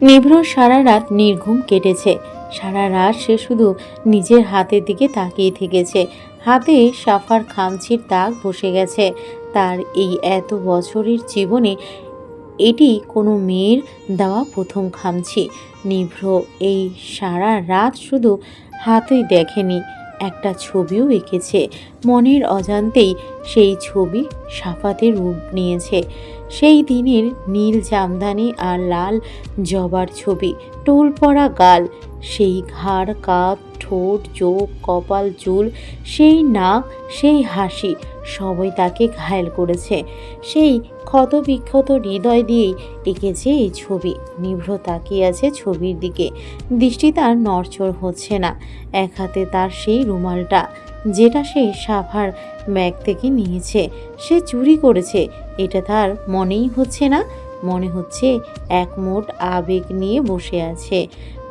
নিভ্র সারা রাত নির্ঘুম কেটেছে। সারা রাত সে শুধু নিজের হাতের দিকে তাকিয়ে থেকেছে। হাতে সাফার খামচির দাগ বসে গেছে। তার এই এত বছরের জীবনে এটি কোনো মেয়ের দেওয়া প্রথম খামছি। নিভ্র এই সারা রাত শুধু হাতই দেখেনি, একটা ছবিও এঁকেছে। মনের অজান্তেই সেই ছবি সাফাতে রূপ নিয়েছে। সেই দিনের নীল জামদানি আর লাল জবার ছবি, টোল পড়া গাল, সেই ঘাড় কাঁধ, ঠোঁট, চোখ, কপাল, চুল, সেই নাক, সেই হাসি, সবই তাকে ঘায়েল করেছে। সেই ক্ষতবিক্ষত হৃদয় দিয়েই এঁকেছে এই ছবি। নিভ্র তাকিয়ে আছে ছবির দিকে, দৃষ্টি তার নড়চড় হচ্ছে না। এক হাতে তার সেই রুমালটা, যেটা সে সাফার ব্যাগ থেকে নিয়েছে। সে চুরি করেছে এটা তার মনেই হচ্ছে না। মনে হচ্ছে এক মোট আবেগ নিয়ে বসে আছে।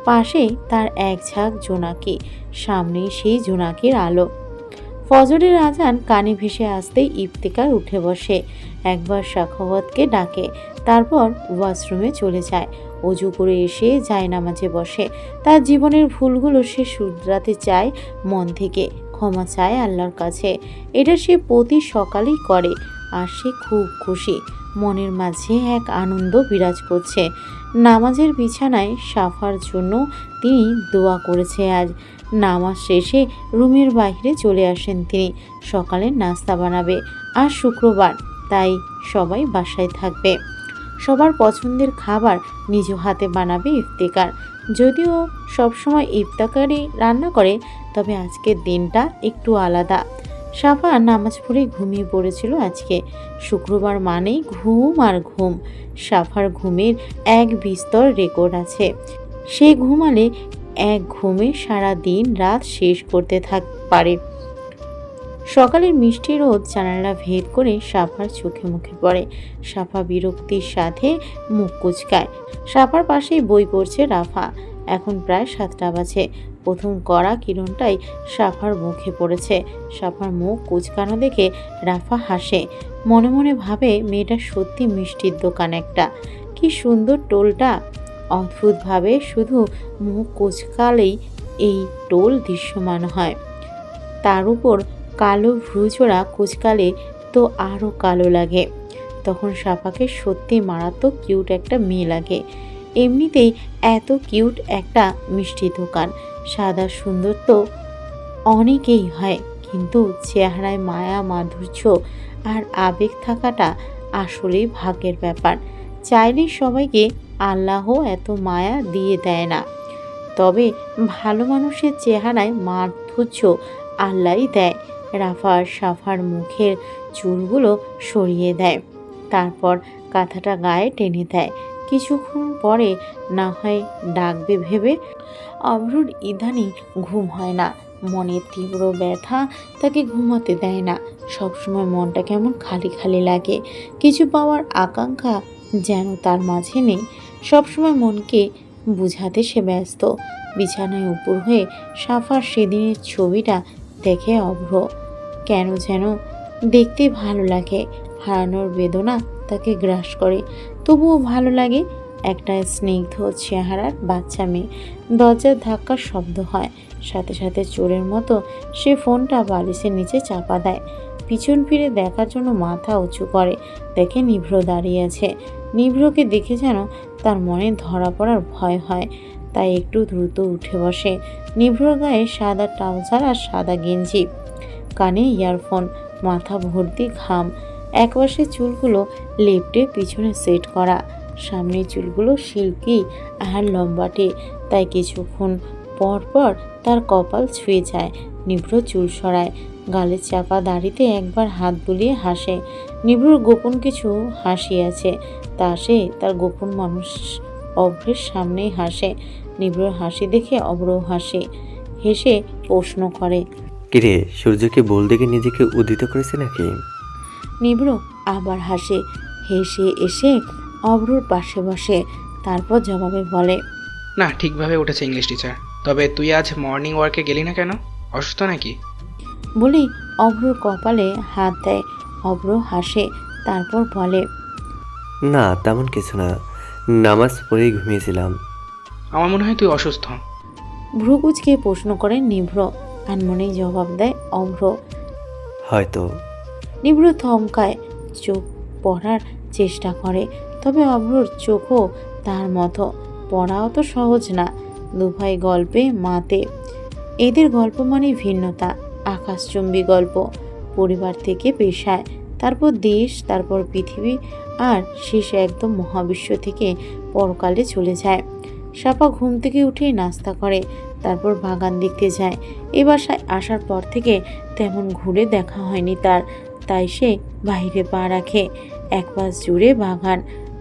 পাশে তার এক ঝাঁক জোনাকি, সামনে সেই জোনাকির আলো। ফজরের আজান কানে ভেসে আসতেই ইফতেখার উঠে বসে, একবার সাখাওয়াতকে ডাকে, তারপর ওয়াশরুমে চলে যায়। অজু করে এসে জায়নামাজে বসে। তার জীবনের ভুলগুলো সে শুধরাতে চায় মন থেকে, ক্ষমা চায় আল্লাহর কাছে। এটা সে প্রতি সকালেই করে, আর সে খুব খুশি। মনের মাঝে এক আনন্দ বিরাজ করছে। নামাজের বিছানায় সাফার জন্য তিনি দোয়া করেছে আজ। নামাজ শেষে রুমের বাইরে চলে আসেন তিনি। সকালে নাস্তা বানাবে, আর শুক্রবার তাই সবাই বাসায় থাকবে। সবার পছন্দের খাবার নিজ হাতে বানাবে ইফতেখার। যদিও সবসময় ইফতেখারই রান্না করে, তবে আজকের দিনটা একটু আলাদা। সাফা নামাজ পড়ে ঘুমিয়ে পড়েছিল আজকে। শুক্রবার মানেই ঘুম আর ঘুম। সাফার ঘুমের এক বিস্তর রেকর্ড আছে। সে ঘুমালে এক ঘুমে সারা দিন রাত শেষ করতে পারে। সকালের মিষ্টি রোদ জানালা ভেদ করে সাফার চোখে মুখে পড়ে। সাফা বিরক্তির সাথে মুখ কুঁচকায়। সাফার পাশেই বই পড়ছে রাফা। এখন প্রায় 7টা বাজে। প্রথম কড়া কিরণটাই সাফার মুখে পড়েছে। সাফার মুখ কুঁচকানো দেখে রাফা হাসে। মনে মনে ভাবে, মেয়েটা সত্যি মিষ্টির দোকান একটা। কি সুন্দর টোলটা! অদ্ভুতভাবে শুধু মুখ কুঁচকালেই এই টোল দৃশ্যমান হয়। তার উপর কালো ভ্রুজোড়া কুঁচকালে তো আরও কালো লাগে। তখন সাফাকে সত্যি মারাত্মক কিউট একটা মেয়ে লাগে। এমনিতেই এত কিউট একটা মিষ্টি দোকান। সাদা সুন্দর তো অনেকেই হয়, কিন্তু চেহারায় মায়া, মাধুর্য আর আবেগ থাকাটা আসলেই ভাগ্যের ব্যাপার। চাইলেই সবাইকে আল্লাহ এত মায়া দিয়ে দেয় না, তবে ভালো মানুষের চেহারায় মাধুর্য আল্লাহই দেয়। রাফা সাফার মুখের চুলগুলো সরিয়ে দেয়, তারপর কাঁথাটা গায়ে টেনে দেয়। কিছুক্ষণ পরে না হয় ডাকবে ভেবে। অভ্রর ইদানিং ঘুম হয় না। মনের তীব্র ব্যথা তাকে ঘুমাতে দেয় না। সবসময় মনটা কেমন খালি খালি লাগে। কিছু পাওয়ার আকাঙ্ক্ষা যেন তার মাঝে নেই। সবসময় মনকে বুঝাতে সে ব্যস্ত। বিছানায় উপর হয়ে সাফার সেদিনের ছবিটা দেখে অভ্র। কেন যেন দেখতে ভালো লাগে। হারানোর বেদনা তাকে গ্রাস করে, তবুও ভালো লাগে। একটা স্নিগ্ধ চেহারার বাচ্চা মেয়ে। দরজার ধাক্কার শব্দ হয়, সাথে সাথে চোরের মতো সে ফোনটা বালিশের নিচে চাপা দেয়। পিছন ফিরে দেখার জন্য মাথা উঁচু করে, দেখে নিভ্র দাঁড়িয়ে আছে। নিভ্রকে দেখে যেন তার মনে ধরা পড়ার ভয় হয়, তাই একটু দ্রুত উঠে বসে। নিভ্রর গায়ে সাদা ট্রাউজার আর সাদা গেঞ্জি, কানে ইয়ারফোন, মাথা ভর্তি ঘাম। একপাশে চুলগুলো লেপ্টে পিছনে সেট করা, সামনের চুলগুলো সিল্কি আর লম্বাটে, তাই কিছুক্ষণ পর পর তার কপাল ছুঁয়ে যায়। নিভ্র চুল সরায়, গালের চাপা দাড়িতে একবার হাত বুলিয়ে হাসে। নিভ্রর গোপন কিছু হাসি আছে, তা সে তার গোপন মানুষ অভ্রের সামনেই হাসে। নিভ্রর হাসি দেখে অভ্রও হাসে। হেসে প্রশ্ন করে, কিরে, সূর্যকে বোল দেখে নিজেকে উদিত করেছে নাকি? নিভ্র আবার হাসে। হেসে এসে অভ্রর পাশে বসে, তারপর জবাবে বলে, না, ঠিকভাবে উঠেছে ইংলিশ টিচার। তবে তুই আজ মর্নিং ওয়ার্কে গেলি না কেন? অসুস্থ নাকি? বলেই অভ্রর কপালে হাত দেয়। অভ্র হাসে, তারপর বলে, না তেমন কিছু না, নামাজ পড়েই ঘুমিয়েছিলাম। আমার মনে হয় তুই অসুস্থ। ভ্রু কুঁচকে প্রশ্ন করে নিভ্র। আনমনেই জবাব দেয় অভ্র। হয়তো। নিভ্র থমকায়, চোখ পড়ার চেষ্টা করে। তবে অভ্রর চোখও তার মতো। পড়াও তো সহজ না। দুভাই গল্পে মাতে। এদের গল্প মানে ভিন্নতা, আকাশচুম্বী গল্প। পরিবার থেকে পেশায়, তারপর দেশ, তারপর পৃথিবী, আর শেষে একদম মহাবিশ্ব থেকে পরকালে চলে যায়। সাপা ঘুম থেকে উঠেই নাস্তা করে, তারপর বাগান দেখতে যায়। এ বাসায় আসার পর থেকে তেমন ঘুরে দেখা হয়নি তার, তাই সে বাইরে পা রাখে। এক পাশ জুড়ে বাগান,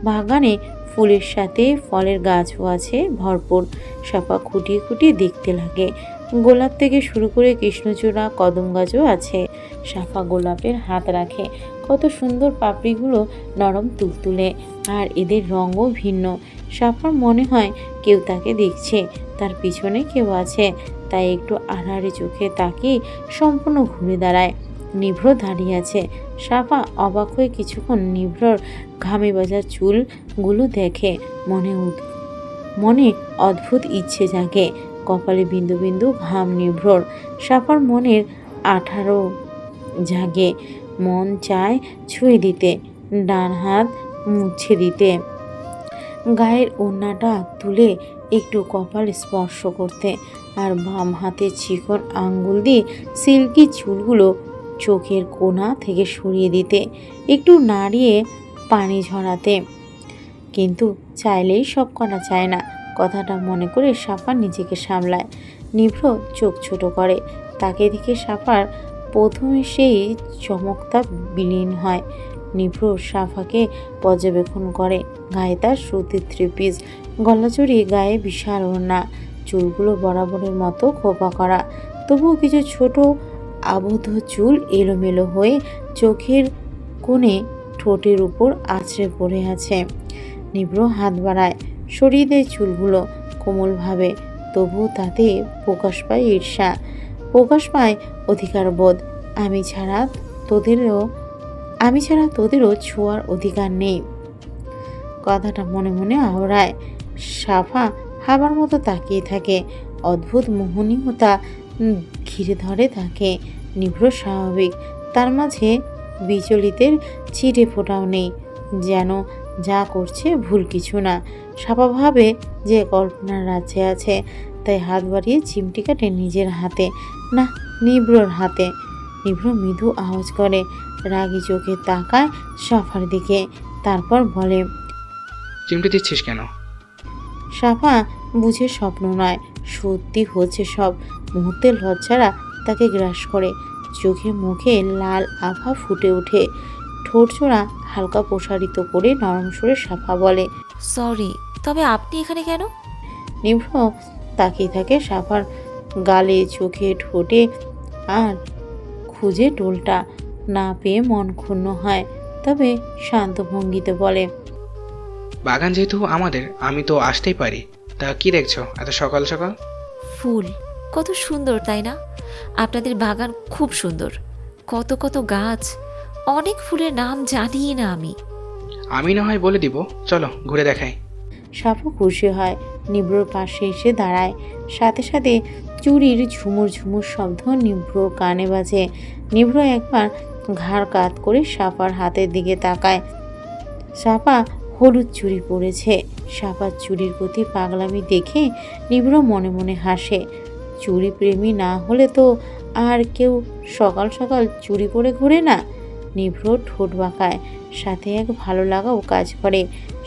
বাগানে ফুলের সাথে ফলের গাছও আছে ভরপুর। সাপা খুঁটিয়ে খুঁটিয়ে দেখতে লাগে। গোলাপ থেকে শুরু করে কৃষ্ণচূড়া, কদম গাছও আছে। সাপা গোলাপের হাত রাখে, কত সুন্দর পাপড়িগুলো নরম তুলতুলে, আর এদের রঙও ভিন্ন। সাপার মনে হয় কেউ তাকে দেখছে, তার পিছনে কেউ আছে। তাই একটু আড়াআড়ি চোখে তাকিয়ে সম্পূর্ণ ঘুরে দাঁড়ায়। নিভ্র দাঁড়িয়ে আছে। সাপা অবাক হয়ে কিছুক্ষণ নিভ্রর ঘামে বাজা চুলগুলো দেখে। মনে অদ্ভুত ইচ্ছে জাগে। কপালে বিন্দু বিন্দু ঘাম নিভ্রর। সাপার মনের 18 জাগে। মন চায় ছুঁয়ে দিতে, ডান হাত মুছে দিতে, গায়ের ওড়নাটা তুলে একটু কপাল স্পর্শ করতে, আর বাম হাতে চিকন আঙ্গুল দিয়ে সিল্কি চুলগুলো চোখের কোণা থেকে সরিয়ে দিতে, একটু নাড়িয়ে পানি ঝরাতে। কিন্তু চাইলেই সব করা চায় না। কথাটা মনে করে সাপা নিজেকে সামলায়। নিভ্র চোখ ছোট করে। তাকে দেখে সাপার প্রথমে সেই চমকটা বিলীন হয়। নিভ্র সাফাকে পর্যবেক্ষণ করে। গায়ে তার সুতির 3 পিস, গলাচড়ি, গায়ে বিশাল ওড়না, চুলগুলো বরাবরের মতো খোপা করা, তবুও কিছু ছোট আবদ্ধ চুল এলোমেলো হয়ে চোখের কোণে ঠোঁটের উপর আছড়ে পড়ে আছে। নিভ্র হাত বাড়ায়, সরিয়ে দেয় চুলগুলো কোমলভাবে। তবুও তাতে প্রকাশ পায় ঈর্ষা, প্রকাশ পায় অধিকারবোধ। আমি ছাড়া তোদেরও ছোঁয়ার অধিকার নেই। কথাটা মনে মনে আওড়ায়। সাফা হাবার মতো তাকিয়ে থাকে। অদ্ভুত মোহনীয়তা ঘিরে ধরে তাকে। নিভ্র স্বাভাবিক, তার মাঝে বিচলিতের ছিটে ফোটাও নেই, যেন যা করছে ভুল কিছু না। সাপা ভাবে যে কল্পনার রাজ্যে আছে, তাই হাত বাড়িয়ে চিমটি কাটে নিজের হাতে, না নিভ্রর হাতে। নিভ্র মৃদু আওয়াজ করে, রাগী চোখে তাকায় সাফার দিকে, তারপর বলে, চিমটি দিচ্ছিস কেন? সাফা বুঝে স্বপ্ন নয়, সত্যি হচ্ছে সব। মুহূর্তে লজ্জারা তাকে গ্রাস করে। চোখে মুখে লাল আভা ফুটে ওঠে। ঠোঁট জোড়া হালকা প্রসারিত করে নরম সুরে সাফা বলে, সরি, তবে আপনি এখানে কেন? নিভ্র তাকিয়ে থাকে সাফার গালে, চোখে, ঠোঁটে, আর খুঁজে টোলটা না পেয়ে মন ক্ষুণ্ণ হয়। তবে শান্ত ভঙ্গিতে বলে, বাগান যেহেতু আমাদের, আমি তো আসতেই পারি। তা কি দেখছো এত সকাল সকাল? ফুল কত সুন্দর, তাই না? আপনাদের বাগান খুব সুন্দর, কত কত গাছ, অনেক ফুলের নাম জানি না আমি। আমি না হয় বলে দিব, চলো ঘুরে দেখাই। সাফা খুশি হয়। নিভ্রর পাশে এসে দাঁড়ায়। সাথে সাথে চুরির ঝুমুর ঝুমুর শব্দ নিভ্রর কানে বাজে। নিভ্র একবার ঘাড় কাত করে সাফার হাতের দিকে তাকায়। সাফা হলুদ চুড়ি পরেছে। সাফার চুড়ির প্রতি পাগলামি দেখে নিভ্র মনে মনে হাসে। চুড়ি প্রেমী না হলে তো আর কেউ সকাল সকাল চুড়ি পরে ঘোরে না। নিভ্র ঠোঁট বাঁকায়, সাথে এক ভালো লাগাও কাজ করে।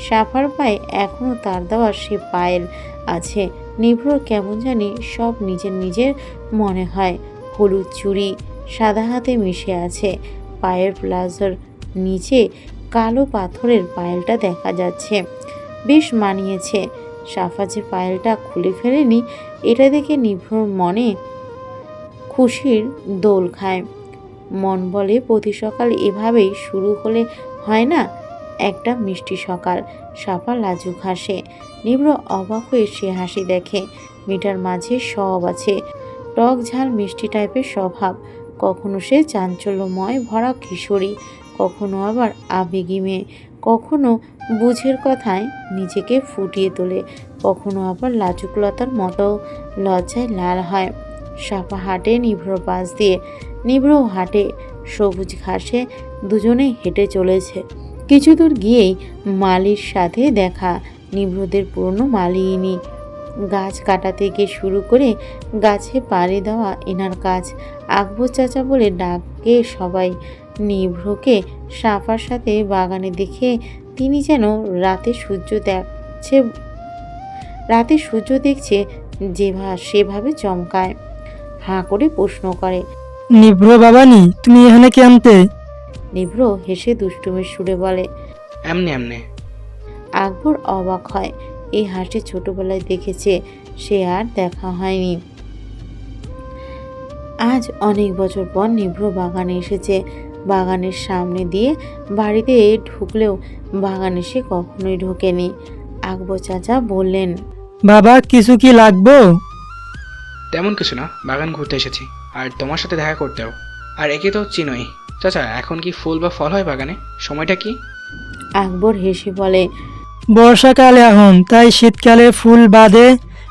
সাফার পায়ে এখনও তার দেওয়া সে পায়েল আছে। নিভ্রর কেমন জানি সব নিজের নিজের মনে হয়। হলুদ চুড়ি সাদা হাতে মিশে আছে। পায়ের প্লাজোর নিচে কালো পাথরের পায়েলটা দেখা যাচ্ছে। বেশ মানিয়েছে। সাফা যে পায়েলটা খুলে ফেলেনি, এটা দেখে নিভ্রর মনে খুশির দোল খায়। মন বলে প্রতি সকাল এভাবেই শুরু হলে হয় না একটা মিষ্টি সকাল। সাফা লাজুক হাসে। নিভ্র অবাক হয়ে সে হাসি দেখে। মেয়েটার মাঝে সব আছে, টক ঝাল মিষ্টি টাইপের স্বভাব। কখনো সে চাঞ্চল্যময় ভরা কিশোরী, কখনো আবার আবেগী মেয়ে, কখনো বুঝের কথায় নিজেকে ফুটিয়ে তোলে, কখনো আবার লাজুকলতার মতো লজ্জায় লাল হয়। সাফা হাঁটে নিভ্রর পাশ দিয়ে, নিভ্রও হাঁটে। সবুজ ঘাসে দুজনেই হেঁটে চলেছে। কিছু দূর গিয়েই মালির সাথে দেখা, নিভ্রদের পুরনো মালিনী। গাছ কাটা থেকে শুরু করে গাছে পাড়ি দেওয়া এনার কাজ। আকবর চাচা বলে ডাকে সবাই। নিভ্রকে সাফার সাথে বাগানে দেখে তিনি যেন রাতে সূর্য দেখছে সেভাবে চমকায়। হাঁ করে প্রশ্ন করে। নিভ্র বাবানি, তুমি এখানে কেমতে? নিভ্র হেসে দুষ্টুমির সুরে বলে। এমনি এমনি। আকবর অবাক হয়। এই হাসি ছোটবেলায় দেখেছে, সে আর দেখা হয়নি। আজ অনেক বছর পর নিভ্র বাগানে এসেছে। বাগানের সামনে দিয়ে বাড়িতে ঢুকলেও বাগানে সে কখনোই ঢোকেনি। আকবর চাচা বললেন, বাবা কিছু কি লাগবো? তেমন কিছু না, বাগান ঘুরতে এসেছি আর তোমার সাথে দেখা করতেও। আর একে তো চিনোই। চাচা, এখন কি ফুল বা ফল হয় বাগানে? সময়টা কি? আকবর হেসে বলে। বর্ষাকালে এখন, তাই শীতকালে ফুল বাদে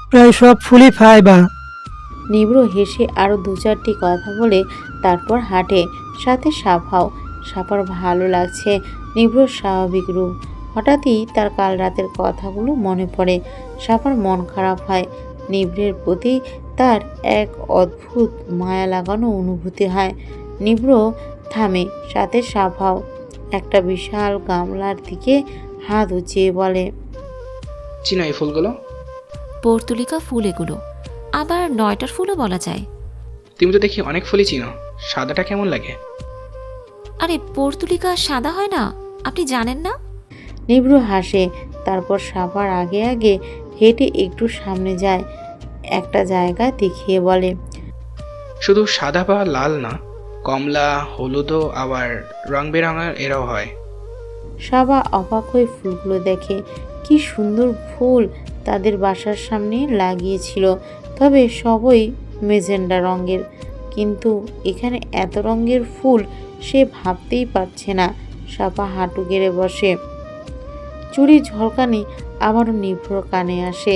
প্রায় সব ফুলই ফাইবা। নিভ্র হেসে আরও দু চারটি কথা বলে তারপর হাঁটে, সাথে সাফাও। সাফার ভালো লাগছে নিভ্রর স্বাভাবিক রূপ। হঠাৎই তার কাল রাতের কথাগুলো মনে পড়ে। সাফার মন খারাপ হয়। নিভ্রের প্রতি তার এক অদ্ভুত মায়া লাগানো অনুভূতি হয়। নিভ্র থামে, সাথে সাফাও। একটা বিশাল গামলার দিকে হাত উঁচিয়ে বলে, চিনো এই ফুলগুলো? পর্তুলিকা ফুল এগুলো, আবার 9টার ফুলও বলা যায়। তুমি তো দেখি অনেক ফুলই চিনো। সাদাটা কেমন লাগে? আরে পর্তুলিকা সাদা হয় না, আপনি জানেন না? নিভ্র হাসে, তারপর সাফার আগে আগে হেঁটে একটু সামনে যায়। একটা জায়গা দেখিয়ে বলে, শুধু সাদা বা লাল না, কমলা, হলুদও আবার রং বেরঙের এরাও হয়। সাবা অবাক হয়ে ফুলগুলো দেখে। কি সুন্দর ফুল তাদের বাসার সামনে লাগিয়েছিল, তবে সবই মেজেন্ডা রঙের। কিন্তু এখানে এত রঙের ফুল সে ভাবতেই পারছে না। সাপা হাঁটু গেড়ে বসে। চুড়ি ঝলকানি আবারও নিভ্রর কানে আসে।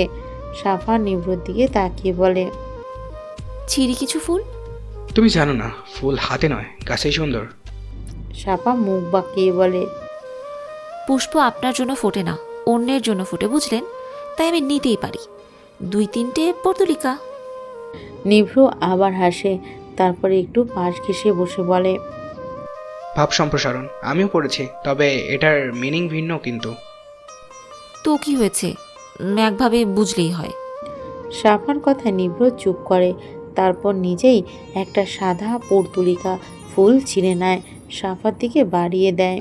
সাফা নিভ্রর দিকে তাকিয়ে বলে, ছিঁড়ি কিছু ফুল? তুমি জানো না, ফুল হাতে নয়, গাছেই সুন্দর। সাপা মুখ বাঁকিয়ে বলে, পুষ্প আপনার জন্য ফোটে না, অন্যের জন্য ফোটে, বুঝলেন? তাই আমি নিতেই পারি 2-3টে পর্তুলিকা। নিভ্র আবার হাসে, তারপরে একটু পাশ ঘেঁষে বসে বলে, ভাব সম্প্রসারণ আমিও পড়েছি, তবে এটার মিনিং ভিন্ন কিন্তু। তো কি হয়েছে, একভাবে বুঝলেই হয়। সাফার কথা নিভ্র চুপ করে, তারপর নিজেই একটা সাদা পর্তুলিকা ফুল ছিঁড়ে নেয়, সাফার দিকে বাড়িয়ে দেয়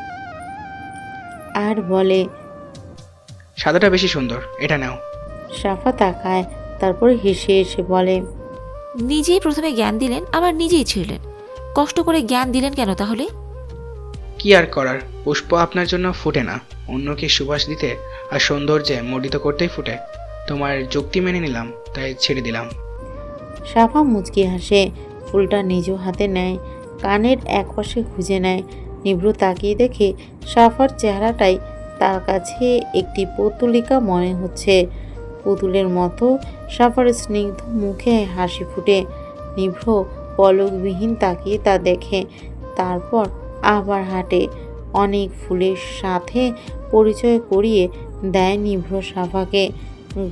আর বলে, সাদাটা বেশি সুন্দর, এটা নাও। সাফা তাকায়, তারপর হেসে এসে বলে, নিজেই প্রথমে জ্ঞান দিলেন, আবার নিজেই ছিঁড়লেন। কষ্ট করে জ্ঞান দিলেন কেন তাহলে? কি আর করার, পুষ্প আপনার জন্য ফুটে না, অন্যকে সুবাস দিতে আর সৌন্দর্যে মণ্ডিত করতেই ফুটে। তোমার যুক্তি মেনে নিলাম, তাই ছেড়ে দিলাম। সাফা মুচকি হাসে, ফুলটা নিজ হাতে নেয়, কানের একপাশে খুঁজে নেয়। নিভ্র তাকিয়ে দেখে সাফার চেহারাটাই তার কাছে একটি পুতুলিকা মনে হচ্ছে। পুতুলের মতো সাফার স্নিগ্ধ মুখে হাসি ফুটে। নিভ্র পলকবিহীন তাকিয়ে তা দেখে, তারপর আবার হাঁটে। অনেক ফুলের সাথে পরিচয় করিয়ে দেয় নিভ্র সাফাকে।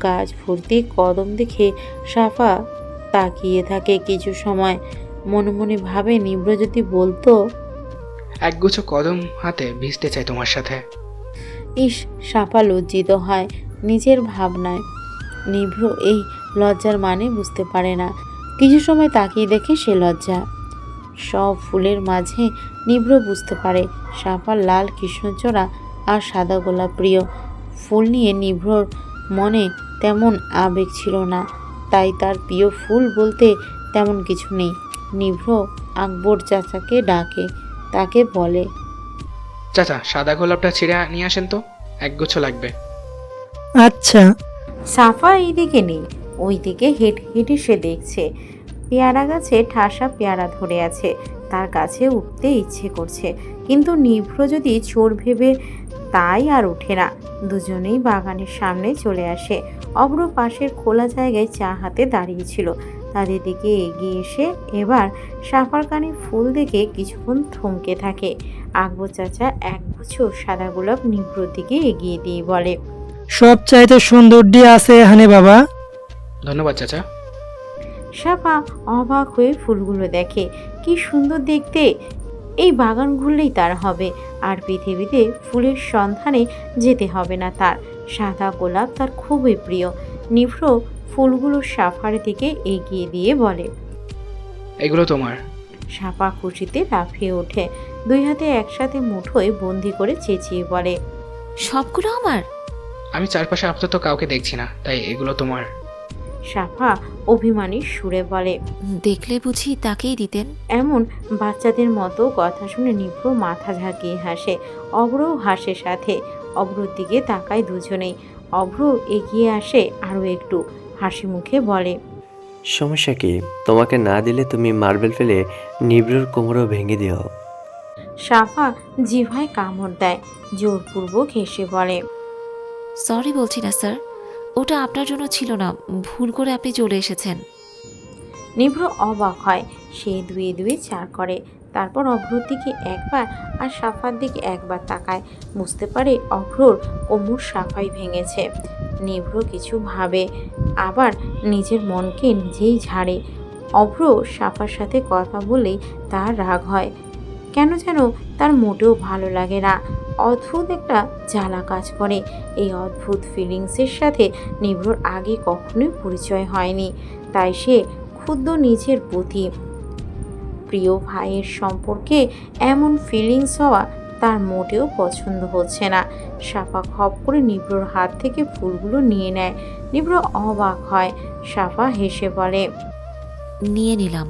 গাছ ভর্তি কদম দেখে সাফা তাকিয়ে থাকে কিছু সময়। মনে মনে ভাবে, নিভ্র যদি বলতো, একগুচ্ছ কদম হাতে ভিজতে চাই তোমার সাথে। ইস, সাফা লজ্জিত হয় নিজের ভাবনায়। নিভ্র এই লজ্জার মানে বুঝতে পারে না। কিছু সময় তাকিয়ে দেখে সে লজ্জা। সব ফুলের মাঝে নিভ্র বুঝতে পারে সাফার লাল কৃষ্ণচূড়া আর সাদা গোলাপ প্রিয়। ফুল নিয়ে নিভ্রর মনে তেমন আবেগ ছিল না, তাই তার প্রিয় ফুল বলতে তেমন কিছু নেই। নিভ্র আকবর চাচাকে ডাকে, তাকে বলে, চাচা, সাদা গোলাপটা ছিঁড়ে নিয়ে আসেন তো, একগুচ্ছ লাগবে। আচ্ছা। সাফা এইদিকে নেই, ওই দিকে হেঁটে হেঁটে সে দেখছে পেয়ারা গাছে ঠাসা পেয়ারা ধরে আছে। তার কাছে উঠতে ইচ্ছে করছে, কিন্তু নিভ্র যদি চোর ভেবে তাই আর ওঠে না। দুজনেই বাগানের সামনে চলে আসে। অব্র পাশের খোলা জায়গায় চা হাতে দাঁড়িয়েছিল। তাদের দিকে এগিয়ে এসে এবার সাফার কানে ফুল দেখে কিছুক্ষণ থমকে থাকে। আকবর চাচা একগুচ্ছ সাদা গোলাপ নিভ্রর দিকে এগিয়ে দিয়ে বলে, সব চাইতে সুন্দরটি আছে এখানে বাবা। ধন্যবাদ চাচা। সাফা অবাক হয়ে ফুলগুলো দেখে। কি সুন্দর দেখতে! এই বাগান ঘুরলেই তার হবে, আর পৃথিবীতে ফুলের সন্ধানে যেতে হবে না তার। সাদা গোলাপ তার খুবই প্রিয়। নিভ্র ফুলগুলো সাফার দিকে এগিয়ে দিয়ে বলে, এগুলো তোমার। সাফা খুশিতে লাফিয়ে ওঠে, দুই হাতে একসাথে মুঠোয় বন্দি করে চেঁচিয়ে বলে, সবগুলো আমার? আমি চারপাশে আপাতত কাউকে দেখছি না, তাই এগুলো তোমার। সাফা অভিমানী সুরে বলে। দেখলে বুঝি তাকেই দিতেন? এমন বাচ্চাদের মতো কথা শুনে নিভ্র মাথা ঝাঁকিয়ে হাসে। অভ্রও হাসে সাথে। অভ্রর দিকে তাকায় দুজনেই। অভ্র এগিয়ে আসে আরও একটু, হাসি মুখে বলে, সমস্যা কি? তোমাকে না দিলে তুমি মার্বেল ফেলে নিবড়োর কোমরও ভেঙে দিও। সাফা জিভায় কামড় দেয়, জোরপূর্বক হেসে বলে, সরি বলছি না স্যার, ওটা আপনার জন্য ছিল না, ভুল করে আপনি চলে এসেছেন। নিভ্র অবাক হয়। সে দুয়ে দুয়ে চার করে, তারপর অভ্রর দিকে একবার আর সাফার দিকে একবার তাকায়। বুঝতে পারে অভ্রর কোমর সাফাই ভেঙেছে। নিভ্র কিছু ভাবে, আবার নিজের মনকে নিজেই ঝাড়ে। অভ্র সাফার সাথে কথা বলেই তার রাগ হয়। কেন যেন তার মোটেও ভালো লাগে না। অদ্ভুত একটা জ্বালা কাজ করে। এই অদ্ভুত ফিলিংসের সাথে নিভ্রর আগে কখনোই পরিচয় হয়নি। তাই সে ক্ষুদ্র নিজের প্রতি প্রিয় ভাইয়ের সম্পর্কে এমন ফিলিংস হওয়া তার মোটেও পছন্দ হচ্ছে না। সাফা খপ করে নিভ্রর হাত থেকে ফুলগুলো নিয়ে নেয়। নিভ্র অবাক হয়। সাফা হেসে বলে, নিয়ে নিলাম,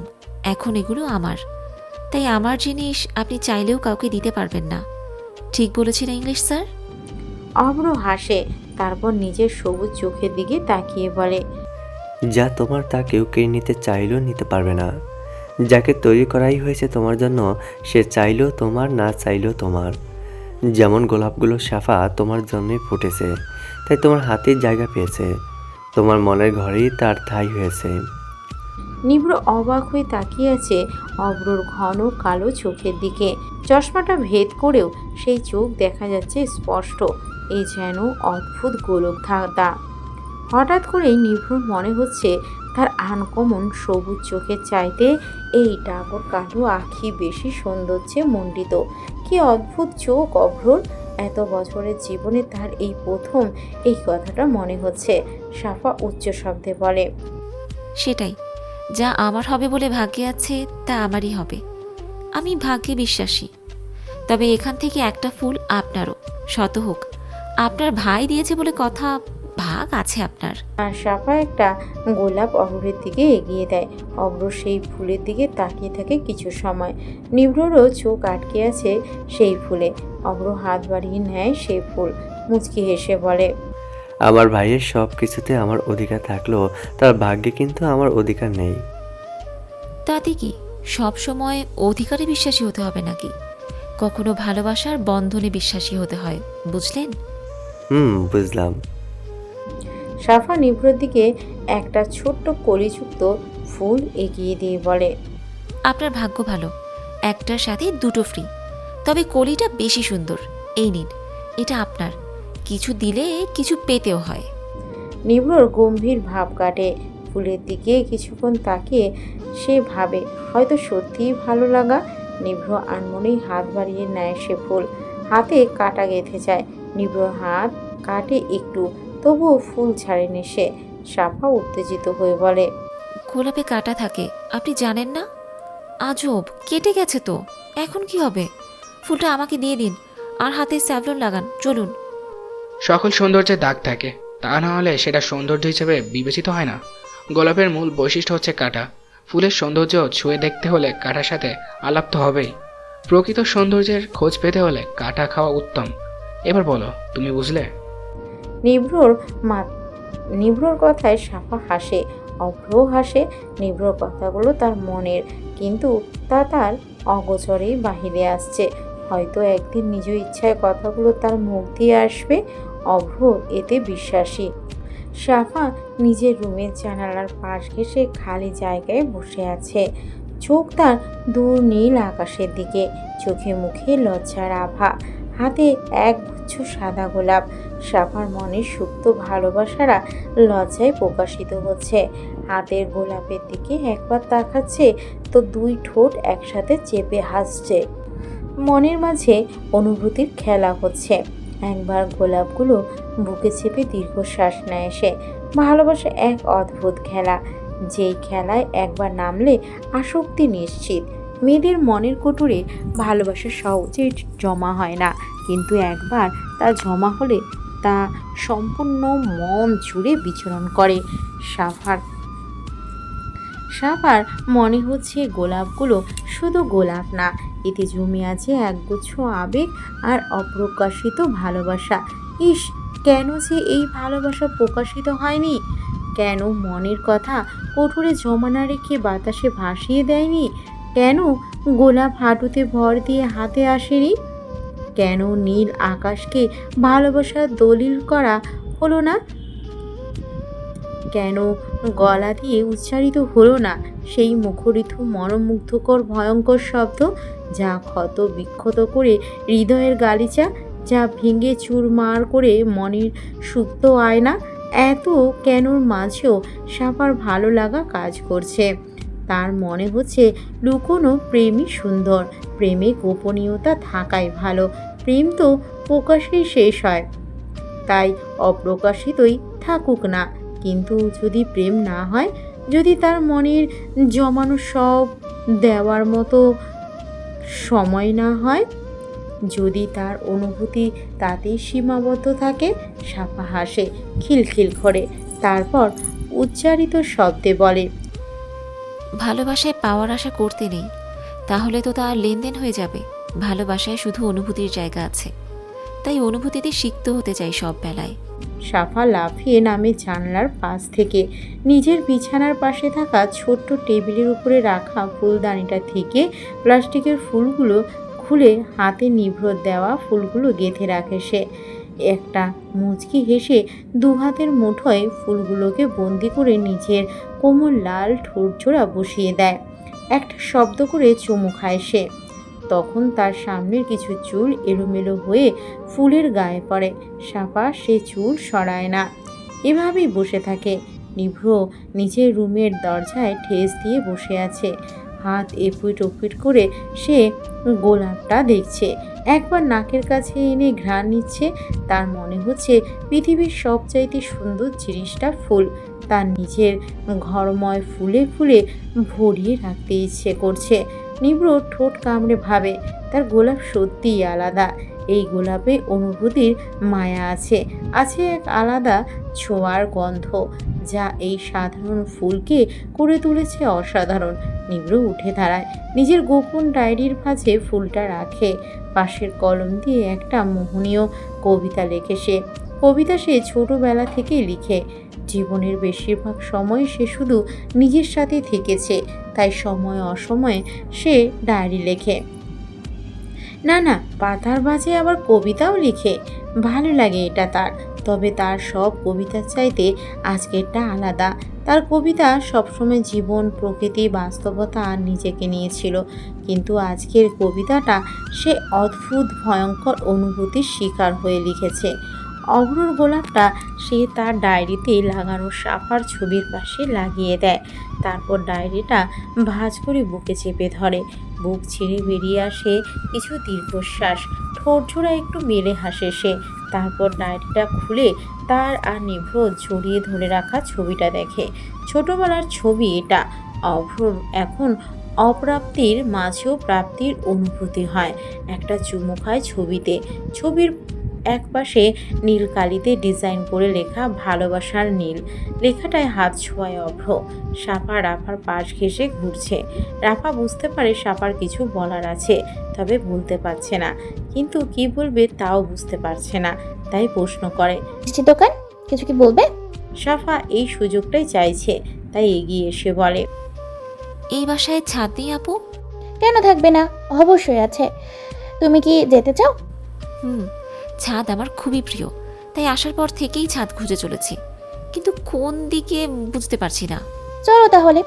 এখন এগুলো আমার। তাই আমার জিনিস আপনি চাইলেও কাউকে দিতে পারবেন না। ঠিক বলেছি না ইংলিশ স্যার? অভ্র হাসে, তারপর নিজের সবুজ চোখের দিকে তাকিয়ে বলে, যা তোমার তা কেউ কেড়ে নিতে চাইলেও নিতে পারবে না। যাকে তৈরি করাই হয়েছে তোমার জন্য, সে চাইলেও তোমার, না চাইলেও তোমার। যেমন গোলাপগুলো সাফা তোমার জন্যই ফুটেছে, তাই তোমার হাতের জায়গা পেয়েছে। তোমার মনের ঘরেই তার ঠাঁই হয়েছে। নিভ্র অবাক হয়ে তাকিয়ে আছে অভ্রর ঘন কালো চোখের দিকে। চশমাটা ভেদ করেও সেই চোখ দেখা যাচ্ছে স্পষ্ট। এই যেন অদ্ভুত গোলক ধাঁধা। হঠাৎ করেই নিভ্রর মনে হচ্ছে তার আনকমন সবুজ চোখের চাইতে এই ডাগর কালো আঁখি বেশি সৌন্দর্যে মণ্ডিত। কি অদ্ভুত চোখ অভ্রর! এত বছরের জীবনে তার এই প্রথম এই কথাটা মনে হচ্ছে। সাফা উচ্চ শব্দে বলে, সেটাই, যা আমার হবে বলে ভাগ্যে আছে তা আমারই হবে। আমি ভাগ্যে বিশ্বাসী। তবে এখান থেকে একটা ফুল আপনারও, শত হোক। আপনার ভাই দিয়েছে বলে কথা, ভাগ আছে আপনার। আর সাফা একটা গোলাপ অভ্রের দিকে এগিয়ে দেয়। অভ্র সেই ফুলের দিকে তাকিয়ে থাকে কিছু সময়। নিভ্ররও চোখ আটকে আছে সেই ফুলে। অভ্র হাত বাড়িয়ে নেয় সেই ফুল, মুচকি হেসে বলে, আমার ভাইয়ের সব কিছুতে আমার অধিকার থাকলেও তার ভাগ্যে কিন্তু আমার অধিকার নেই। তাতে কি সব সময় অধিকারে বিশ্বাসী হতে হবে নাকি? কখনো ভালোবাসার বন্ধনে বিশ্বাসী হতে হয়, বুঝলেন? বুঝলাম। সাফা নিভ্রর দিকে একটা ছোট্ট কলিযুক্ত ফুল এগিয়ে দিয়ে বলে, আপনার ভাগ্য ভালো, একটার সাথে দুটো ফ্রি। তবে কলিটা বেশি সুন্দর। এই নিন, এটা আপনার। কিছু দিলে কিছু পেতেও হয়। নিভ্রর গম্ভীর ভাব কাটে। ফুলের দিকে কিছুক্ষণ তাকিয়ে সে ভাবে হয়তো সত্যিই ভালো লাগা। নিভ্র আনমনেই হাত বাড়িয়ে নেয় সে ফুল, হাতে কাটা গেঁথে যায়। নিভ্রর হাত কাটে একটু, তবুও ফুল ছাড়েনি সে। সাফা উত্তেজিত হয়ে বলে, গোলাপে কাটা থাকে, আপনি জানেন না? আজব, কেটে গেছে তো, এখন কি হবে? ফুলটা আমাকে দিয়ে দিন, আর হাতে স্যাভলন লাগান। চলুন। সকল সৌন্দর্যের দাগ থাকে, তা না হলে সেটা সৌন্দর্য হিসেবে বিবেচিত হয় না। গোলাপের মূল বৈশিষ্ট্য হচ্ছে কাঁটা। ফুলের সৌন্দর্য ছুঁয়ে দেখতে হলে কাঁটার সাথে আলাপ তো হবেই। প্রকৃত সৌন্দর্যের খোঁজ পেতে হলে কাঁটা খাওয়া উত্তম। এবার বলো, তুমি বুঝলে? নিভ্রর কথায় সাফা হাসে। অভ্রও হাসে। নিভ্রর কথাগুলো তার মনের, কিন্তু তা তার অগোচরেই বাহিরে আসছে। হয়তো একদিন নিজ ইচ্ছায় কথাগুলো তার মুখ দিয়ে আসবে। অভ্র এতে বিশ্বাসী। সাফা নিজের রুমের জানালার পাশ ঘেঁষে খালি জায়গায় বসে আছে। চোখ তার দূর নীল আকাশের দিকে, চোখে মুখে লজ্জার আভা, হাতে এক গুচ্ছ সাদা গোলাপ। সাফার মনের সুপ্ত ভালোবাসারা লজ্জায় প্রকাশিত হচ্ছে। হাতের গোলাপের দিকে একবার তাকাচ্ছে, তো দুই ঠোঁট একসাথে চেপে হাসছে। মনের মাঝে অনুভূতির খেলা হচ্ছে। একবার গোলাপগুলো বুকে চেপে দীর্ঘশ্বাস নেয় সে। ভালোবাসা এক অদ্ভুত খেলা, যেই খেলায় একবার নামলে আসক্তি নিশ্চিত। মেয়েদের মনের কোটরে ভালোবাসা সহজে জমা হয় না, কিন্তু একবার তা জমা হলে তা সম্পূর্ণ মন জুড়ে বিচরণ করে। সাফার সাফার মনে হচ্ছে গোলাপগুলো শুধু গোলাপ না, এতে জমে আছে একগুচ্ছ আবেগ আর অপ্রকাশিত ভালোবাসা। ইস, কেন যে এই ভালোবাসা প্রকাশিত হয়নি? কেন মনের কথা কোঠরে জমা না রেখে বাতাসে ভাসিয়ে দেয়নি? কেন গোলাপ হাঁটুতে ভর দিয়ে হাতে আসেনি? কেন নীল আকাশকে ভালোবাসার দলিল করা হলো না? কেন গলা দিয়ে উচ্চারিত হলো না সেই মুখরিত মনোমুগ্ধকর ভয়ঙ্কর শব্দ, যা ক্ষত বিক্ষত করে হৃদয়ের গালিচা, যা ভেঙে চুরমার করে মনের সুপ্ত আয়না? এত কেনর মাঝেও সাফার ভালো লাগা কাজ করছে। তার মনে হচ্ছে লুকোনো প্রেমই সুন্দর, প্রেমে গোপনীয়তা থাকাই ভালো। প্রেম তো প্রকাশেই শেষ হয়, তাই অপ্রকাশিতই থাকুক না। কিন্তু যদি প্রেম না হয়, যদি তার মনের জমানো সব দেওয়ার মতো সময় না হয়, যদি তার অনুভূতি তাতেই সীমাবদ্ধ থাকে। সাফা হাসে খিলখিল করে, তারপর উচ্চারিত শব্দে বলে, ভালোবাসায় পাওয়ার আশা করতে নেই, তাহলে তো তার লেনদেন হয়ে যাবে। ভালোবাসায় শুধু অনুভূতির জায়গা আছে, তাই অনুভূতিতে সিক্ত হতে চাই সব বেলায়। সাফা লাফিয়ে নামে জানলার পাশ থেকে। নিজের বিছানার পাশে থাকা ছোট্ট টেবিলের উপরে রাখা ফুলদানিটা থেকে প্লাস্টিকের ফুলগুলো খুলে হাতে নিভৃত দেওয়া ফুলগুলো গেঁথে রাখে সে। একটা মুচকি হেসে দু হাতের মুঠোয় ফুলগুলোকে বন্দি করে নিজের কোমল লাল ঠোঁটজোড়া বসিয়ে দেয়। একটা শব্দ করে চুমু খায় সে। তখন তার সামনের কিছু চুল এলোমেলো হয়ে ফুলের গায়ে পড়ে। সাফা সে চুল সরায় না, এভাবেই বসে থাকে। নিভ্র নিজের রুমের দরজায় ঠেস দিয়ে বসে আছে। হাত এপিট ওপিট করে সে গোলাপটা দেখছে, একবার নাকের কাছে এনে ঘ্রাণ নিচ্ছে। তার মনে হচ্ছে পৃথিবীর সবচাইতে সুন্দর জিনিসটা ফুল। তার নিজের ঘরময় ফুলে ফুলে ভরিয়ে রাখতে ইচ্ছে করছে। নিভ্র ঠোঁট কামড়ে ভাবে, তার গোলাপ সত্যিই আলাদা। এই গোলাপে অনুভূতির মায়া আছে, আছে এক আলাদা ছোঁয়ার গন্ধ, যা এই সাধারণ ফুলকে করে তুলেছে অসাধারণ। নিভ্র উঠে দাঁড়ায়, নিজের গোপন ডায়েরির ভাঁজে ফুলটা রাখে। পাশের কলম দিয়ে একটা মোহনীয় কবিতা লেখে সে। কবিতা সে ছোটবেলা থেকেই লিখে। জীবনের বেশিরভাগ সময় সে শুধু নিজের সাথে থেকেছে, তাই সময় অসময়ে সে ডায়েরি লেখে। না, পাতার মাঝে আবার কবিতাও লিখে। ভালো লাগে এটা তার। তবে তার সব কবিতার চাইতে আজকেরটা আলাদা। তার কবিতা সবসময় জীবন, প্রকৃতি, বাস্তবতা আর নিজেকে নিয়েছিল, কিন্তু আজকের কবিতাটা সে অদ্ভুত ভয়ঙ্কর অনুভূতির শিকার হয়ে লিখেছে। অভ্রর গোলাপটা সে তার ডায়েরিতে লাগানো সাফার ছবির পাশে লাগিয়ে দেয়। তারপর ডায়েরিটা ভাঁজ করে বুকে চেপে ধরে। বুক ছেড়ে বেরিয়ে আসে কিছু দীর্ঘশ্বাস। ঠোঁটজোড়া একটু মেলে হাসে সে। তারপর ডায়েরিটা খুলে তার আর নিভ্র জড়িয়ে ধরে রাখা ছবিটা দেখে। ছোটবেলার ছবি এটা। অভ্রর এখন অপ্রাপ্তির মাঝেও প্রাপ্তির অনুভূতি হয়। একটা চুমু খায় ছবিতে। ছবির একপাশে নীল কালিতে ডিজাইন করে লেখা ভালোবাসার নীল। লেখাটায় হাত ছোঁয়ায় অভ্র। সাফা রাফার পাশ ঘেঁষে ঘুরছে। রাফা বুঝতে পারে সাফার কিছু বলার আছে, তবে বলতে পারছে না। কিন্তু কি বলবে তাও বুঝতে পারছে না, তাই প্রশ্ন করে, মিষ্টির দোকান, কিছু কি বলবে? সাফা এই সুযোগটাই চাইছে। তাই এগিয়ে এসে বলে, এই বাসায় ছাদ নেই আপু? কেন থাকবে না, অবশ্যই আছে। তুমি কি যেতে চাও? হুম, ছাদ আমার খুবই প্রিয়, তাই আসার পর থেকেই ছাদ খুঁজে চলেছি, কিন্তু কোন দিকে বুঝতে পারছি না। চলো তাহলে।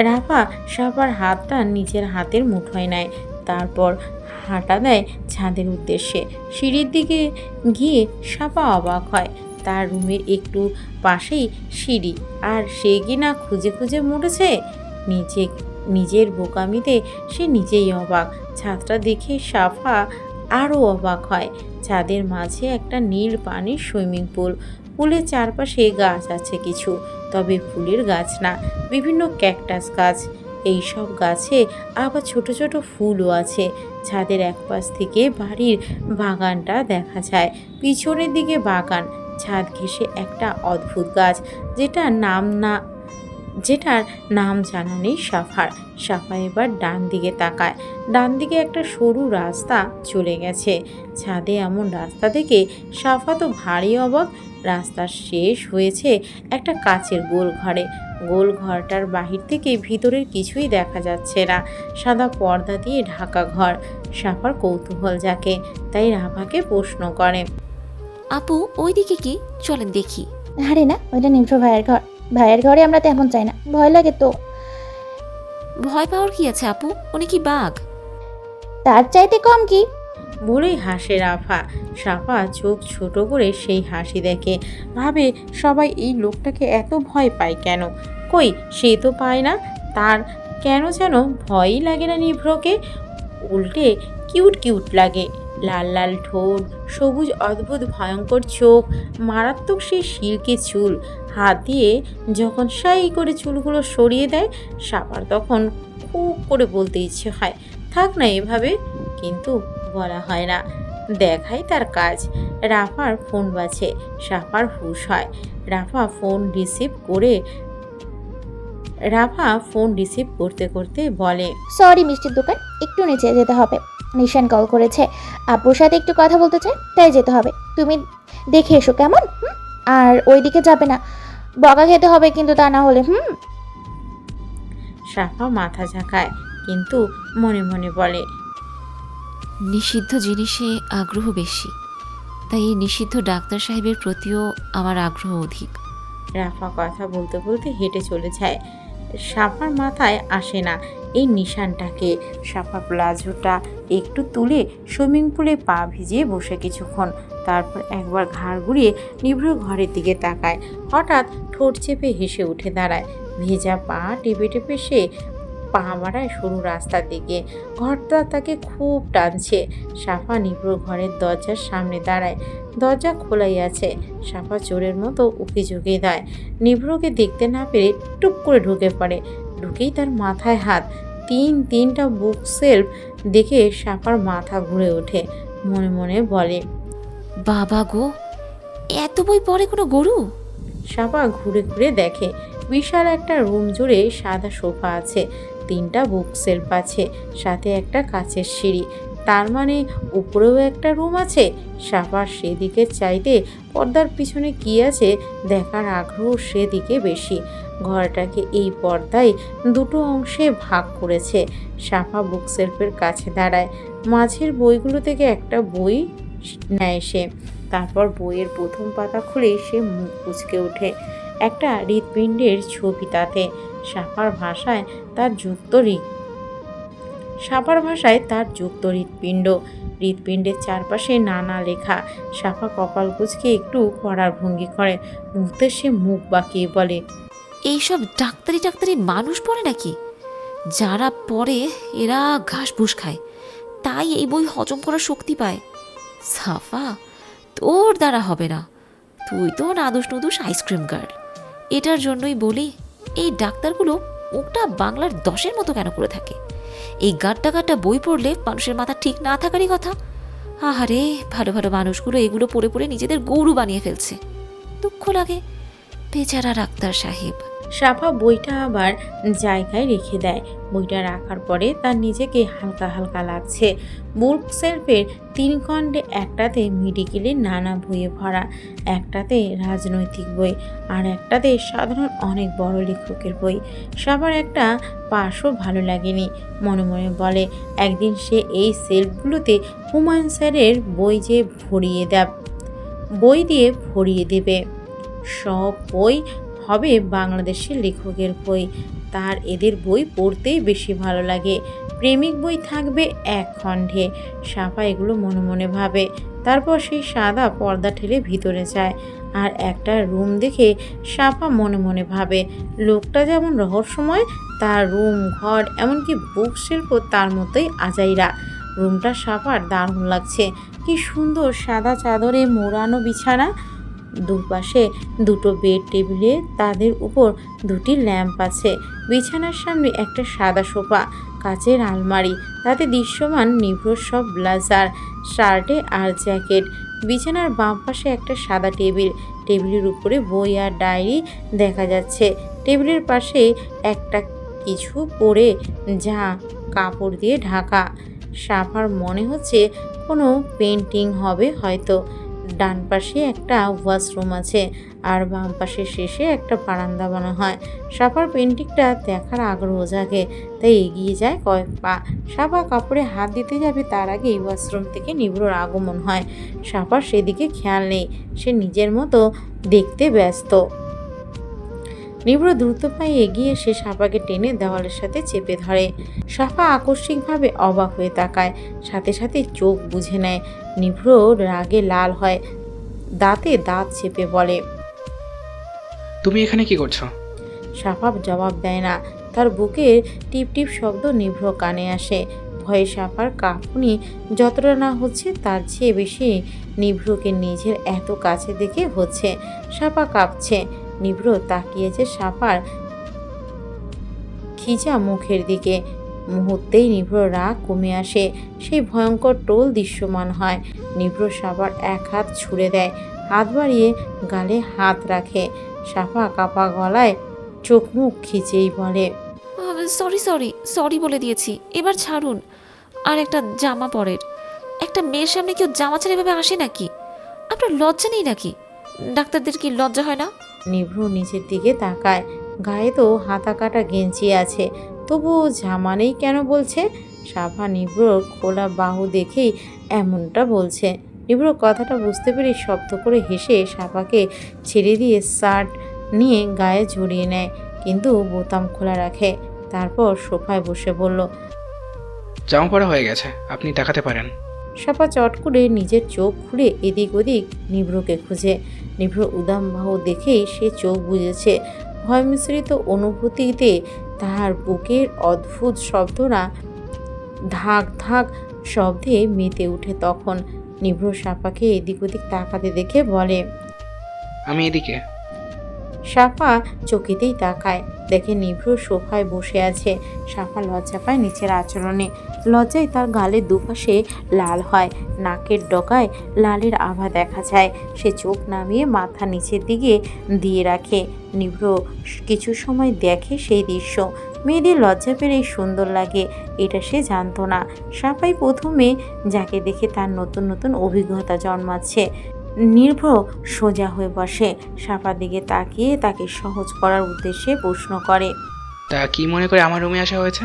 রাফা সাফার হাতটা নিজের হাতের মুঠোয় নেয়, তারপর হাঁটা দেয় ছাদের উদ্দেশ্যে। সিঁড়ির দিকে গিয়ে সাফা অবাক হয়, তার রুমের একটু পাশেই সিঁড়ি, আর সে কিনা খুঁজে খুঁজে মরেছে। নিজের বোকামিতে সে নিজেই অবাক। ছাদটা দেখে সাফা আরও অবাক হয়। ছাদের মাঝে একটা নীল পানির সুইমিং পুল, পুলের চারপাশে গাছ আছে কিছু, তবে ফুলের গাছ না, বিভিন্ন ক্যাকটাস গাছ। এই সব গাছে আবার ছোট ছোট ফুলও আছে। ছাদের এক পাশ থেকে বাড়ির বাগানটা দেখা যায়, পিছনের দিকে বাগান, ছাদ ঘেঁষে একটা অদ্ভুত গাছ যেটার নাম জানা নেই সাফার। সাফা এবার ডান দিকে তাকায়, ডান দিকে একটা সরু রাস্তা চলে গেছে। ছাদে এমন রাস্তা দেখে সাফা তো ভারী অবাক। রাস্তা শেষ হয়েছে একটা কাচের গোল ঘরে। গোল ঘরটার বাহির থেকে ভিতরের কিছুই দেখা যাচ্ছে না, সাদা পর্দা দিয়ে ঢাকা ঘর। সাফার কৌতূহল যাকে, তাই রাফাকে প্রশ্ন করে, আপু ওইদিকে কি, চলেন দেখি। আরে না, ওইটা নিভ্র ভাইয়ের ঘর। ভাইয়ের ঘরে আমরা তেমন চাই না, ভয় লাগে তো। ভয় পাওয়ার কি আছে আপু, উনি কি বাঘ? তার চাইতে কম কি? বলেই হাসে রাফা। সাফা চোখ ছোট করে সেই হাসি দেখে, ভাবে সবাই এই লোকটাকে এত ভয় পায় কেন? কই, সে তো পায় না। তার কেন যেন ভয়ই লাগে না নিভ্রকে, উল্টে কিউট কিউট লাগে। লাল লাল ঠোঁট, সবুজ অদ্ভুত ভয়ঙ্কর চোখ, মারাত্মক সেই সিল্কি চুল। হাত দিয়ে যখন সাই করে চুলগুলো সরিয়ে দেয়, সাপার তখন খুব করে বলতে ইচ্ছে হয়, থাক না এভাবে, কিন্তু বলা হয় না, দেখাই তার কাজ। রাফার ফোন বাজে, সাফার হুঁশ হয়। রাফা ফোন রিসিভ করতে করতে বলে, সরি মিষ্টির দোকান, একটু নিচে যেতে হবে। নিশান কল করেছে, আব্বুর সাথে একটু কথা বলতে চাই, তাই যেতে হবে। তুমি দেখে এসো কেমন? আর ওইদিকে যাবে না, বকা খেতে হবে কিন্তু তা না হলে। সাফা মাথা ঝাঁকায়, কিন্তু মনে মনে বলে, নিষিদ্ধ জিনিসে আগ্রহ বেশি, তাই এই নিষিদ্ধ ডাক্তার সাহেবের প্রতিও আমার আগ্রহ অধিক। রাফা কথা বলতে বলতে হেঁটে চলে যায়। সাফার মাথায় আসে না এই নিশানটাকে। সাফা প্লাজোটা একটু তুলে সুইমিং পুলে পা ভিজিয়ে বসে কিছুক্ষণ, তারপর একবার ঘাড় ঘুরিয়ে নিভ্র ঘরের দিকে তাকায়। হঠাৎ ঠোঁট চেপে হেসে উঠে দাঁড়ায়। ভেজা পা টেপে টেপে সে পা বাড়ায় সরু রাস্তার দিকে। ঘরটা তাকে খুব টানছে। সাফা নিভ্র ঘরের দরজার সামনে দাঁড়ায়। দরজা খোলাই আছে। সাফা চোরের মতো উকি ঝুঁকে দেয়। নিভ্রকে দেখতে না পেরে টুপ করে ঢুকে পড়ে। ঢুকেই তার মাথায় হাত। তিনটা বুক সেলফ দেখে সাফার মাথা ঘুরে ওঠে। মনে মনে বলে, বাবা গো, এত বই পড়ে কোনো গরু? সাফা ঘুরে ঘুরে দেখে, বিশাল একটা রুম জুড়ে সাদা সোফা আছে, 3টা বুক সেলফ আছে, সাথে একটা কাচের সিঁড়ি। তার মানে উপরেও একটা রুম আছে। সাফার সেদিকে চাইতে পর্দার পিছনে কি আছে দেখার আগ্রহ সেদিকে বেশি। ঘরটাকে এই পর্দায় 2টো অংশে ভাগ করেছে। সাফা বুক সেলফের কাছে দাঁড়ায়। মাঝের বইগুলো থেকে একটা বই নেয় সে। তারপর বইয়ের প্রথম পাতা খুলে সে মুখ কুঁচকে ওঠে। একটা হৃৎপিণ্ডের ছবি তাতে। সাফার ভাষায় তার যুক্ত হৃৎপিণ্ড। হৃৎপিণ্ডের চারপাশে নানা লেখা। সাফা কপাল কুঁচকে একটু পড়ার ভঙ্গি করে। মুহূর্তে সে মুখ বাঁকিয়ে বলে, এইসব ডাক্তারি মানুষ পড়ে নাকি? যারা পড়ে এরা ঘাস ঘুষ খায়, তাই এই বই হজম করার শক্তি পায়। সাফা, তোর দ্বারা হবে না, তুই তো নাদুস নুদুস আইসক্রিম গার্ল। এটার জন্যই বলি, এই ডাক্তারগুলো মুখটা বাংলার 10-এর মতো কেন করে থাকে? এই গাড্ডা বই পড়লে মানুষের মাথা ঠিক না থাকারই কথা। আহারে, ভালো ভালো মানুষগুলো এগুলো পড়ে পড়ে নিজেদের গরু বানিয়ে ফেলছে। দুঃখ লাগে, বেচারা ডাক্তার সাহেব। সাফা বইটা আবার জায়গায় রেখে দেয়। বইটা রাখার পরে তার নিজেকে হালকা হালকা লাগছে। বুক সেলফের 3 খণ্ডে একটাতে মেডিকেলের নানা বইয়ে ভরা, একটাতে রাজনৈতিক বই, আর একটাতে সাধারণ অনেক বড় লেখকের বই। সবার একটা পাশও ভালো লাগেনি। মনে মনে বলে একদিন সে এই সেলফগুলোতে হুমায়ুন স্যারের বই দিয়ে ভরিয়ে দেবে। সব বই হবে বাংলাদেশের লেখকের বই। তার এদের বই পড়তেই বেশি ভালো লাগে। প্রেমিক বই থাকবে 1 খণ্ডে। সাফা এগুলো মনে মনে ভাবে। তারপর সেই সাদা পর্দা ঠেলে ভিতরে যায়। আর একটা রুম দেখে সাফা মনে মনে ভাবে, লোকটা যেমন রহস্যময়, তার রুম, ঘর, এমনকি বুক শিল্পও তার মতোই আজাইরা। রুমটা সাফার দারুণ লাগছে। কি সুন্দর সাদা চাদরে মোড়ানো বিছানা, দুপাশে 2টো বেড টেবিলে, তাদের উপর 2টি ল্যাম্প আছে। বিছানার সামনে একটা সাদা সোফা, কাচের আলমারি, তাতে দৃশ্যমান নিভৃত সব ব্লেজার, শার্টে আর জ্যাকেট। বিছানার বাম পাশে একটা সাদা টেবিল, টেবিলের উপরে বই আর ডায়েরি দেখা যাচ্ছে। টেবিলের পাশে একটা কিছু পরে যা কাপড় দিয়ে ঢাকা। সাফার মনে হচ্ছে কোনো পেন্টিং হবে হয়তো। ডান পাশে একটা ওয়াশরুম আছে, আর বাম পাশে শেষে একটা বারান্দা মনে হয়। সাফার পেন্টিংটা দেখার আগ্রহ জাগে, তাই এগিয়ে যায় কয়েক পা। সাফা কাপড়ে হাত দিতে যাবে, তার আগেই ওয়াশরুম থেকে নিভ্রর আগমন হয়। সাফার সেদিকে খেয়াল নেই, সে নিজের মতো দেখতে ব্যস্ত। নিভ্র দ্রুত পায়ে এগিয়ে এসে সাফাকে টেনে দেওয়ালের সাথে চেপে ধরে। সাফা আকস্মিকভাবে অবাক হয়ে তাকায়, সাথে সাথে চোখ বুজে নেয়। নিভ্র রাগে লাল হয়, দাঁতে দাঁত চেপে বলে, তুমি এখানে কি করছো? সাফা জবাব দেয় না। তার বুকের টিপ টিপ শব্দ নিভ্র কানে আসে। ভয়ে সাফার কাঁপুনি যতটা না হচ্ছে, তার চেয়ে বেশি নিভ্রকে নিজের এত কাছে দেখে হচ্ছে। সাফা কাঁপছে। নিভ্র তাকিয়েছে সাফার খিজা মুখের দিকে। মুহূর্তেই নিভ্র রাগ কমে আসে। সেই ভয়ঙ্কর টোল দৃশ্যমান হয়। নিভ্র সাফার এক হাত ছুড়ে দেয়, হাত বাড়িয়ে গালে হাত রাখে। সাফা কাপা গলায় চোখ মুখ খিচেই বলে, সরি সরি সরি বলে দিয়েছি, এবার ছাড়ুন। আর একটা জামা পরের, একটা মেয়ের সামনে কেউ জামা ছেড়ে এভাবে আসে নাকি? আপনার লজ্জা নেই নাকি? ডাক্তারদের কি লজ্জা হয় না? নিভ্র নিচের দিকে তাকায়। গায়ে তো হাতা কাটা গেঞ্জি আছে, তবুও জামা নেই কেন বলছে? সাফা নিভ্রর খোলা বাহু দেখেই এমনটা বলছে। নিভ্র কথাটা বুঝতে পেরে শব্দ করে হেসে সাফাকে ছেড়ে দিয়ে শার্ট নিয়ে গায়ে জড়িয়ে নেয়, কিন্তু বোতাম খোলা রাখে। তারপর সোফায় বসে বলল, জামা পরা হয়ে গেছে, আপনি দেখাতে পারেন। সাফা চট করে নিজের চোখ খুলে এদিক ওদিক নিভ্রকে খুঁজে। নিভ্র উদাম বাহু দেখেই সে চোখ বুজেছে। ভয় মিশ্রিত অনুভূতিতে তাহার বুকের অদ্ভুত শব্দরা ধাক ধাক শব্দে মেতে উঠে। তখন নিভ্র সাফাকে এদিক ওদিক তাকাতে দেখে বলে, আমি এদিকে। সাফা চকিতেই তাকায়, দেখে নিভ্র সোফায় বসে আছে। সাফা লজ্জা পায় নিচের আচরণে। লজ্জায় তার গালের দুপাশে লাল হয়, নাকের ডগায় লালের আভা দেখা যায়। সে চোখ নামিয়ে মাথা নিচের দিকে দিয়ে রাখে। নিভ্র কিছু সময় দেখে সেই দৃশ্য। মেয়েদের লজ্জা পেলেই সুন্দর লাগে, এটা সে জানতো না। সাফাই প্রথমে, যাকে দেখে তার নতুন নতুন অভিজ্ঞতা জন্মাচ্ছে। নির্ভর সোজা হয়ে বসে, সাফার দিকে তাকিয়ে তাকে সহজ করার উদ্দেশ্যে প্রশ্ন করে, তা কি মনে করে আমার রুমে আসা হয়েছে?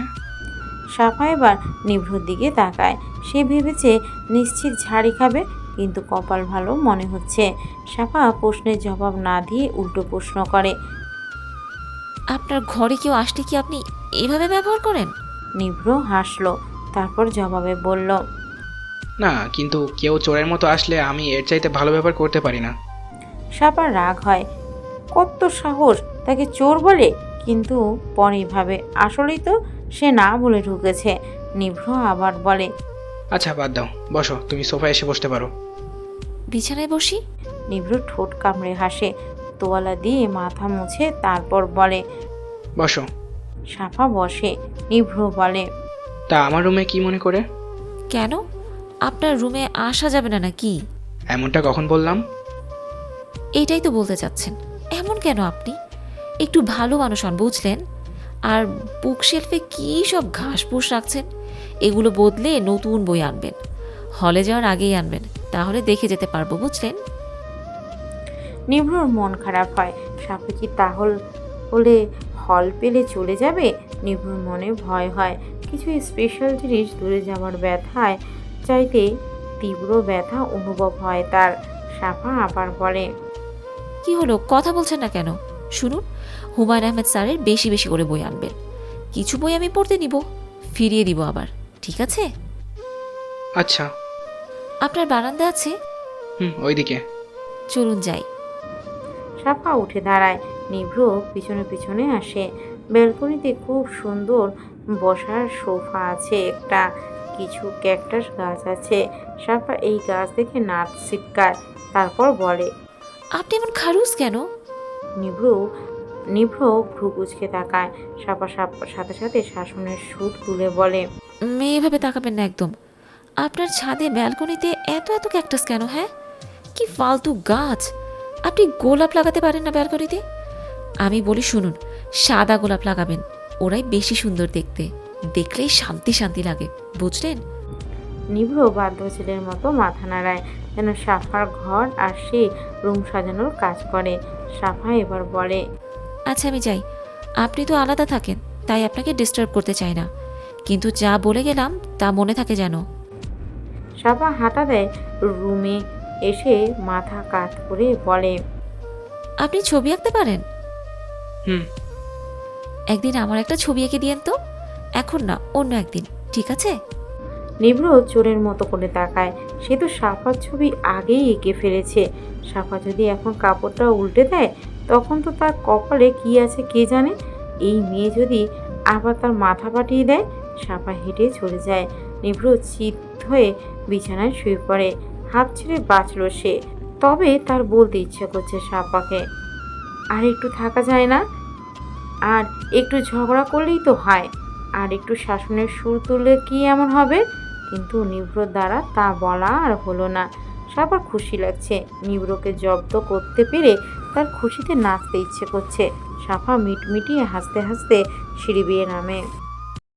সাফা এবার নিভ্রর দিকে তাকায়। সে ভেবেছে নিশ্চিত ঝাড়ি খাবে, কিন্তু কপাল ভালো মনে হচ্ছে। সাফা প্রশ্নের জবাব না দিয়ে উল্টো প্রশ্ন করে, আপনার ঘরে কেউ আসলে কি আপনি এভাবে ব্যবহার করেন? নিভ্র হাসলো, তারপর জবাবে বলল, না, কিন্তু কেউ চোরের মতো আসলে আমি এর চাইতে ভালো ব্যবহার করতে পারি না। সাফার রাগ হয়, কত সাহস তাকে চোর বলে, কিন্তু পরে ভাবে আসলেই তো সে না বলে ঢুকেছে। নিভ্র আবার বলে, আচ্ছা বাদ দাও, বসো, তুমি সোফায় এসে বসতে পারো। বিছানায় বসি? নিভ্র ঠোঁট কামড়ে হাসে, তোয়ালা দিয়ে মাথা মুছে তারপর বলে, বসো। সাফা বসে। নিভ্র বলে, তা আমার রুমে কি মনে করে? কেন, আপনার রুমে আসা যাবে না নাকি? এমনটা কখন বললাম? এইটাই তো বলতে চাচ্ছেন। এমন কেন আপনি? একটু ভালো মানুষ হন, বুঝলেন? আর বুক শেলফে কী সব ঘাস ফুস রাখছেন, এগুলো বদলে নতুন বই আনবেন। হলে যাওয়ার আগেই আনবেন, তাহলে দেখে যেতে পারবো, বুঝলেন? নিভ্রর মন খারাপ হয়। সাপে কি হলে হল পেলে চলে যাবে? নিভ্রর মনে ভয় হয় কিছু স্পেশাল জিনিস দূরে যাওয়ার ব্যথায় চাইতে তীব্র ব্যথা অনুভব হয় তার। সাফা আবার বলে, কি হলো, কথা বলছেন না কেন? শুনুন, হুমায়ুন আহমেদ স্যারের বেশি বেশি করে বই আনবেন। কিছু বই আমি পড়তে নিব, ফিরিয়ে দিব আবার, ঠিক আছে? আচ্ছা। আপনার বারান্দা আছে? ওইদিকে। চলুন যাই। সাফা উঠে দাঁড়ায়। নিভ্র পিছনে পিছনে আসে। ব্যালকনিতে খুব সুন্দর বসার সোফা আছে একটা, কিছু ক্যাকটাস গাছ আছে। সাফা এই গাছ দেখে নাচ ছিটকায়, তারপর বলে, আপনি এমন খারুস কেন? নিভ্র নিভ্র ভ্রু কুঁচকে তাকায়। সাফা সাথে সাথে শাসনের সুর তুলে বলে, মেয়ে এভাবে তাকাবেন না একদম। আপনার ছাদে ব্যালকনিতে এত এত ক্যাকটাস কেন? হ্যাঁ, কি ফালতু গাছ! আপনি গোলাপ লাগাতে পারেন না ব্যালকনিতে? আমি বলি শুনুন, সাদা গোলাপ লাগাবেন, ওরাই বেশি সুন্দর দেখতে, দেখলেই শান্তি শান্তি লাগে, বুঝলেন? নিভ্র বাধ্য ছেলের মতো মাথা নাড়ায়, যেন সাফার ঘর আর সে রুম সাজানোর কাজ করে। সাফা এবার বলে, আচ্ছা আমি যাই, আপনি তো আলাদা থাকেন, তাই আপনাকে ডিস্টার্ব করতে চাই না, কিন্তু যা বলে গেলাম তা মনে থাকে যেন। সাফা হাঁটা দেয় রুমে, এসে মাথা কাত করে বলে, আপনি ছবি আঁকতে পারেন? হুম। একদিন আমার একটা ছবি এঁকে দিয়েন তো, এখন না, অন্য একদিন, ঠিক আছে? নিভ্র চোরের মতো করে তাকায়। সে তো সাফার ছবি আগেই এঁকে ফেলেছে। সাফা যদি এখন কাপড়টা উল্টে দেয়, তখন তো তার কপালে কি আছে কে জানে। এই মেয়ে যদি আবার তার মাথা পাঠিয়ে দেয়। সাফা হেঁটে চলে যায়। নিভ্র চিত হয়ে বিছানায় শুয়ে পড়ে। হাঁপ ছেড়ে বাঁচল সে। তবে তার বলতে ইচ্ছে করছে সাফাকে, আর একটু থাকা যায় না? আর একটু ঝগড়া করলেই তো হয়, আর একটু শাসনের সুর তুললে কি এমন হবে? কিন্তু নিভ্রর দ্বারা তা বলা আর হলো না। সবার খুশি লাগছে, নিভ্রকে জব্দ করতে পেরে তার খুশিতে নাচতে ইচ্ছে করছে। সাফা মিটমিটিয়ে হাসতে হাসতে সিঁড়ি বেয়ে নামে।